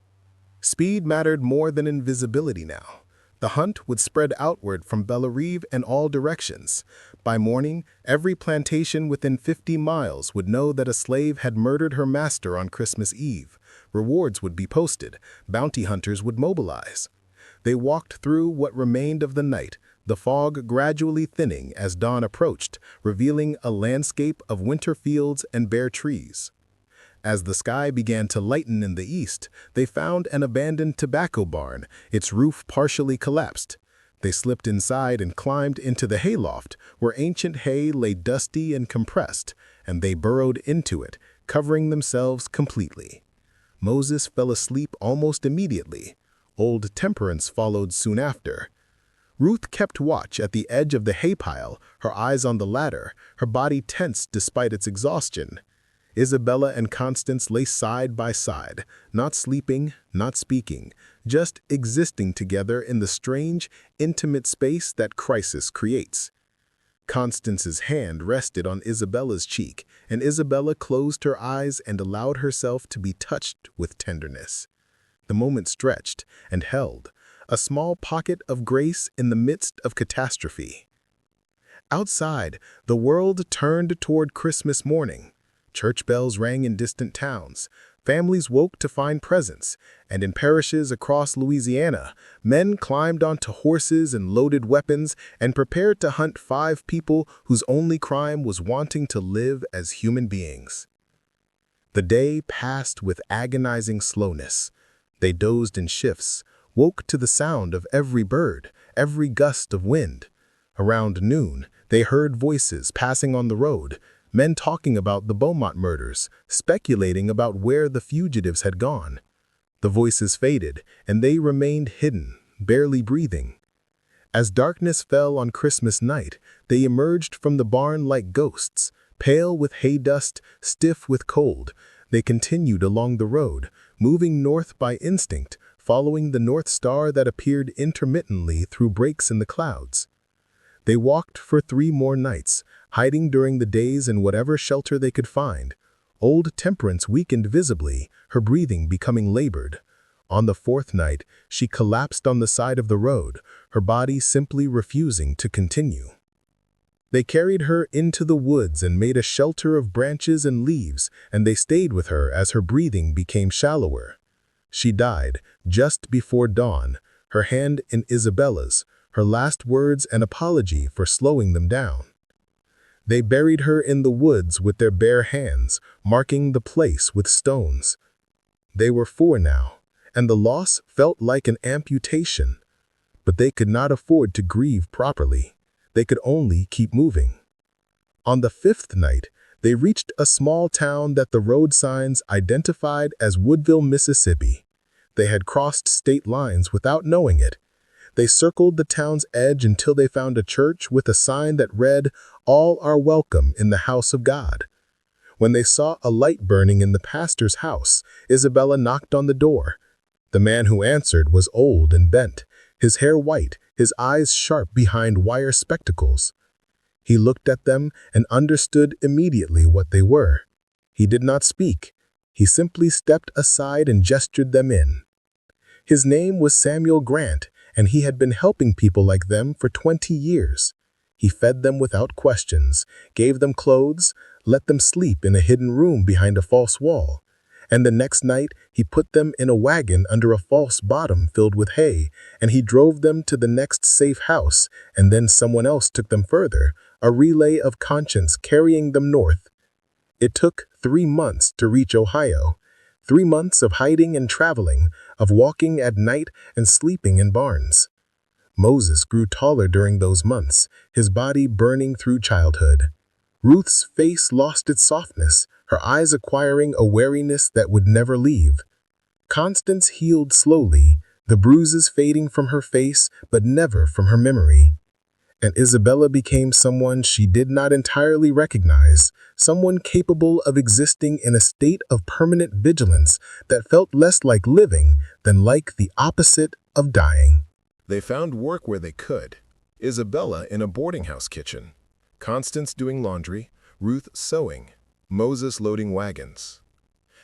Speed mattered more than invisibility now. The hunt would spread outward from Bellerive in all directions. By morning, every plantation within 50 miles would know that a slave had murdered her master on Christmas Eve. Rewards would be posted. Bounty hunters would mobilize. They walked through what remained of the night, the fog gradually thinning as dawn approached, revealing a landscape of winter fields and bare trees. As the sky began to lighten in the east, they found an abandoned tobacco barn, its roof partially collapsed. They slipped inside and climbed into the hayloft, where ancient hay lay dusty and compressed, and they burrowed into it, covering themselves completely. Moses fell asleep almost immediately. Old Temperance followed soon after. Ruth kept watch at the edge of the hay pile, her eyes on the ladder, her body tense despite its exhaustion. Isabella and Constance lay side by side, not sleeping, not speaking, just existing together in the strange, intimate space that crisis creates. Constance's hand rested on Isabella's cheek, and Isabella closed her eyes and allowed herself to be touched with tenderness. The moment stretched and held, a small pocket of grace in the midst of catastrophe. Outside, the world turned toward Christmas morning. Church bells rang in distant towns. Families woke to find presents, and in parishes across Louisiana, men climbed onto horses and loaded weapons and prepared to hunt 5 people whose only crime was wanting to live as human beings. The day passed with agonizing slowness. They dozed in shifts, woke to the sound of every bird, every gust of wind. Around noon, they heard voices passing on the road, men talking about the Beaumont murders, speculating about where the fugitives had gone. The voices faded, and they remained hidden, barely breathing. As darkness fell on Christmas night, they emerged from the barn like ghosts, pale with hay dust, stiff with cold. They continued along the road, moving north by instinct, following the North Star that appeared intermittently through breaks in the clouds. They walked for 3 more nights, hiding during the days in whatever shelter they could find. Old Temperance weakened visibly, her breathing becoming labored. On the 4th night, she collapsed on the side of the road, her body simply refusing to continue. They carried her into the woods and made a shelter of branches and leaves, and they stayed with her as her breathing became shallower. She died just before dawn, her hand in Isabella's, her last words an apology for slowing them down. They buried her in the woods with their bare hands, marking the place with stones. They were 4 now, and the loss felt like an amputation. But they could not afford to grieve properly. They could only keep moving. On the 5th night, they reached a small town that the road signs identified as Woodville, Mississippi. They had crossed state lines without knowing it. They circled the town's edge until they found a church with a sign that read, "All are welcome in the house of God." When they saw a light burning in the pastor's house, Isabella knocked on the door. The man who answered was old and bent, his hair white, his eyes sharp behind wire spectacles. He looked at them and understood immediately what they were. He did not speak. He simply stepped aside and gestured them in. His name was Samuel Grant, and he had been helping people like them for 20 years. He fed them without questions, gave them clothes, let them sleep in a hidden room behind a false wall. And the next night he put them in a wagon under a false bottom filled with hay, and he drove them to the next safe house, and then someone else took them further, a relay of conscience carrying them north. It took 3 months to reach Ohio, 3 months of hiding and traveling, of walking at night and sleeping in barns. Moses grew taller during those months, his body burning through childhood. Ruth's face lost its softness, her eyes acquiring a wariness that would never leave. Constance healed slowly, the bruises fading from her face but never from her memory. And Isabella became someone she did not entirely recognize, someone capable of existing in a state of permanent vigilance that felt less like living than like the opposite of dying. They found work where they could. Isabella in a boarding house kitchen, Constance doing laundry, Ruth sewing, Moses loading wagons.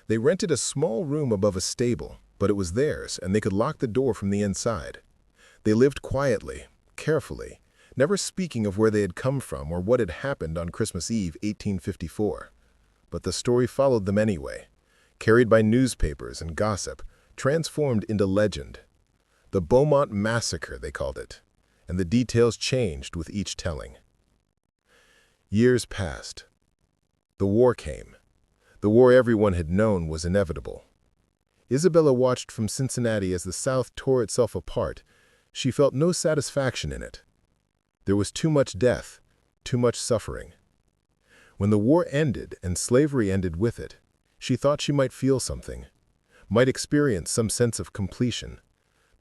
They rented a small room above a stable, but it was theirs, and they could lock the door from the inside. They lived quietly, carefully, never speaking of where they had come from or what had happened on Christmas Eve, 1854. But the story followed them anyway, carried by newspapers and gossip, transformed into legend. The Beaumont Massacre, they called it, and the details changed with each telling. Years passed. The war came. The war everyone had known was inevitable. Isabella watched from Cincinnati as the South tore itself apart. She felt no satisfaction in it. There was too much death, too much suffering. When the war ended and slavery ended with it, she thought she might feel something, might experience some sense of completion.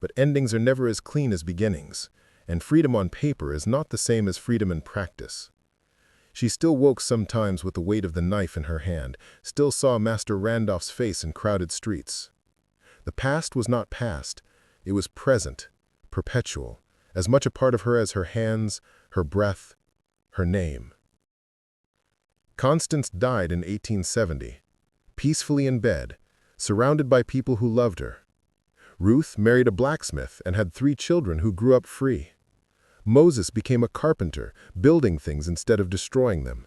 But endings are never as clean as beginnings, and freedom on paper is not the same as freedom in practice. She still woke sometimes with the weight of the knife in her hand, still saw Master Randolph's face in crowded streets. The past was not past, it was present, perpetual, as much a part of her as her hands, her breath, her name. Constance died in 1870, peacefully in bed, surrounded by people who loved her. Ruth married a blacksmith and had 3 children who grew up free. Moses became a carpenter, building things instead of destroying them.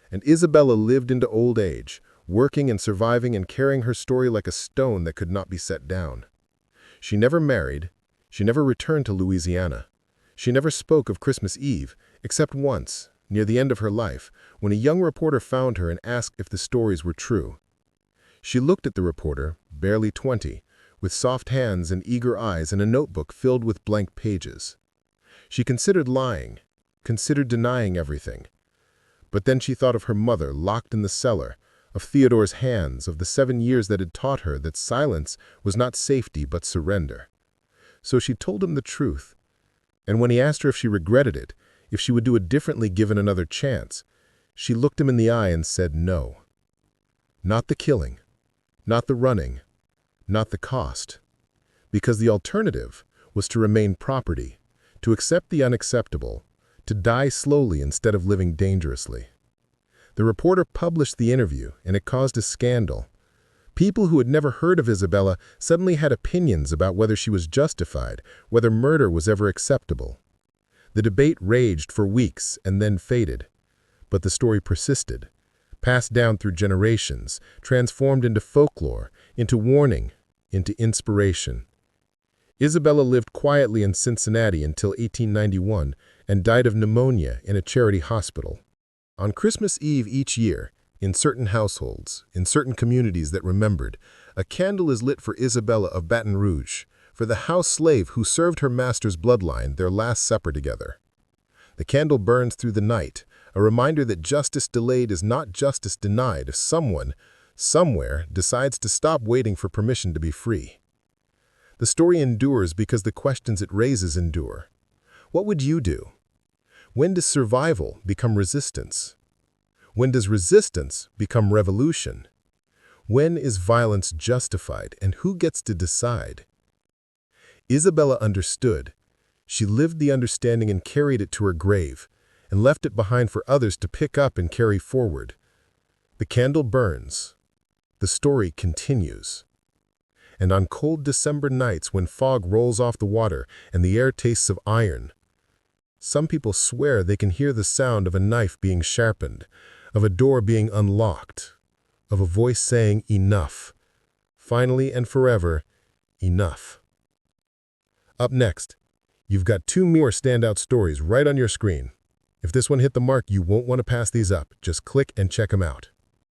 And Isabella lived into old age, working and surviving and carrying her story like a stone that could not be set down. She never married. She never returned to Louisiana. She never spoke of Christmas Eve, except once, near the end of her life, when a young reporter found her and asked if the stories were true. She looked at the reporter, barely 20, with soft hands and eager eyes and a notebook filled with blank pages. She considered lying, considered denying everything. But then she thought of her mother locked in the cellar, of Theodore's hands, of the 7 years that had taught her that silence was not safety but surrender. So she told him the truth. And when he asked her if she regretted it, if she would do it differently given another chance, she looked him in the eye and said no. Not the killing, not the running, not the cost. Because the alternative was to remain property, to accept the unacceptable, to die slowly instead of living dangerously. The reporter published the interview, and it caused a scandal. People who had never heard of Isabella suddenly had opinions about whether she was justified, whether murder was ever acceptable. The debate raged for weeks and then faded. But the story persisted, passed down through generations, transformed into folklore, into warning, into inspiration. Isabella lived quietly in Cincinnati until 1891 and died of pneumonia in a charity hospital. On Christmas Eve each year, in certain households, in certain communities that remembered, a candle is lit for Isabella of Baton Rouge, for the house slave who served her master's bloodline their last supper together. The candle burns through the night, a reminder that justice delayed is not justice denied if someone, somewhere, decides to stop waiting for permission to be free. The story endures because the questions it raises endure. What would you do? When does survival become resistance? When does resistance become revolution? When is violence justified, and who gets to decide? Isabella understood. She lived the understanding and carried it to her grave, and left it behind for others to pick up and carry forward. The candle burns. The story continues. And on cold December nights when fog rolls off the water and the air tastes of iron, Some people swear they can hear the sound of a knife being sharpened, of a door being unlocked, of a voice saying enough. Finally and forever, enough. Up next, you've got 2 more standout stories right on your screen. If this one hit the mark, you won't want to pass these up. Just click and check them out.